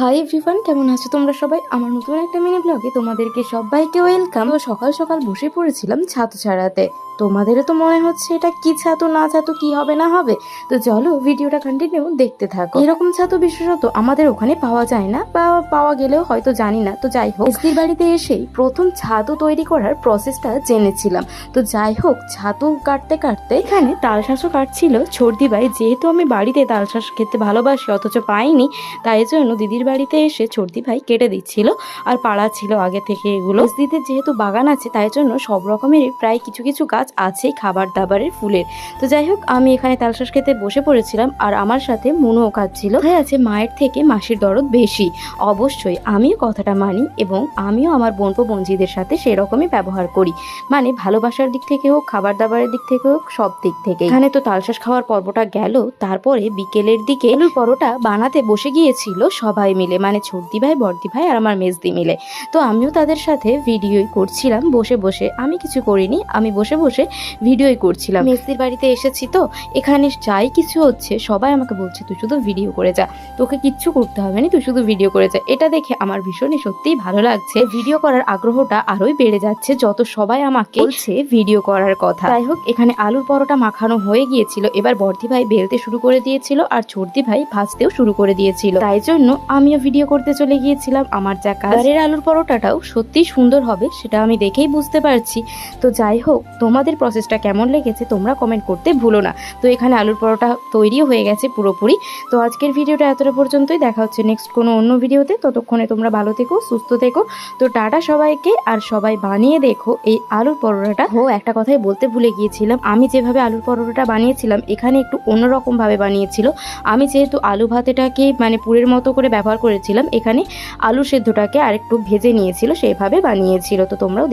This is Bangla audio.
হাই এভরিওয়ান, কেমন আছো তোমরা সবাই? আমার নতুন একটা মিনি ব্লগে তোমাদেরকে সবাইকে ওয়েলকাম। তো সকাল সকাল বসে পড়েছিলাম ছাতু ছাড়াতে। তোমাদেরও তো মনে হচ্ছে এটা কি ছাতু না ছাতু, কি হবে না হবে। তো চলো ভিডিওটা কন্টিনিউ দেখতে থাকো। এরকম ছাতু বিশেষত আমাদের ওখানে পাওয়া যায় না, বা পাওয়া গেলেও হয়তো জানি না। তো যাই হোক, মেসদির বাড়িতে এসেই প্রথম ছাতু তৈরি করার প্রসেসটা জেনেছিলাম। তো যাই হোক, ছাতু কাটতে কাটতে এখানে তালশাঁসও কাটছিল ছর্দি ভাই। যেহেতু আমি বাড়িতে তালশাঁস খেতে ভালোবাসি অথচ পাইনি, তাই জন্য দিদির বাড়িতে এসে ছর্দি ভাই কেটে দিচ্ছিল। আর পাড়া ছিল আগে থেকে এগুলো। দিদির যেহেতু বাগান আছে, তাই জন্য সব রকমেরই প্রায় কিছু কিছু গাছ আছেই খাবার দাবারের ফুলের। তো যাই হোক, আমি এখানে তালশাঁস খেতে বসে পড়েছিলাম, আর আমার সাথে মুনুও কাটছিল। তাই আছে মায়ের থেকে মাসির দরদ বেশি। অবশ্যই আমিও কথাটা মানি, এবং আমিও আমার বোনপো বোনজিদের সাথে সেরকমই ব্যবহার করি। মানে ভালোবাসার দিক থেকে হোক, খাবার দাবারের দিক থেকে হোক, সব দিক থেকে। এখানে তো তালশাঁস খাওয়ার পর্বটা গেল। তারপরে বিকেলের দিকে আলুর পরোটা বানাতে বসে গিয়েছিল সবাই মিলে, মানে ছর্দি ভাই, বর্দি ভাই আর আমার মেজদি মিলে। তো আমিও তাদের সাথে ভিডিওই করছিলাম বসে বসে। আমি কিছু করিনি, আমি বসে বসে ভিডিওই করছিলাম। মেজদির বাড়িতে এসেছি তো, এখানে যাই কিছু হচ্ছে সবাই আমাকে বলছে তুই শুধু ভিডিও করে যা, তোকে কিচ্ছু করতে হবে না, তুই শুধু ভিডিও করে যা। এটা দেখে আমার ভীষণই সত্যিই ভালো লাগছে। ভিডিও করার আগ্রহটা আরোই বেড়ে যাচ্ছে যত সবাই আমাকে বলছে ভিডিও করার কথা। যাই হোক, এখানে আলুর পরোটা মাখানো হয়ে গিয়েছিল। এবার বর্দি ভাই বেলতে শুরু করে দিয়েছিল, আর ছর্দি ভাই ভাজতেও শুরু করে দিয়েছিল। তাই জন্য আমিও ভিডিও করতে চলে গিয়েছিলাম। আমার যা কাজের আলুর পরোটাটাও সত্যি সুন্দর হবে সেটা আমি দেখেই বুঝতে পারছি। তো যাই হোক, তোমাদের প্রসেসটা কেমন লেগেছে তোমরা কমেন্ট করতে ভুলো না। তো এখানে আলুর পরোটা তৈরিও হয়ে গেছে পুরোপুরি। তো আজকের ভিডিওটা এতটা পর্যন্তই। দেখা হচ্ছে নেক্সট কোনো অন্য ভিডিওতে। ততক্ষণে তোমরা ভালো থেকো, সুস্থ থেকো। তো টাটা সবাইকে, আর সবাই বানিয়ে দেখো এই আলুর পরোটাটা। একটা কথাই বলতে ভুলে গিয়েছিলাম, আমি যেভাবে আলুর পরোটাটা বানিয়েছিলাম এখানে একটু অন্যরকম ভাবে বানিয়েছিল। আমি যেহেতু আলু ভাতেটাকে মানে পুরের মতো করে ব্যবহার করেছিলাম, এখানে আলু সেদ্ধটাকে আরেকটু ভেজে নিয়েছিল, সেইভাবে বানিয়েছিল। তো তোমরাও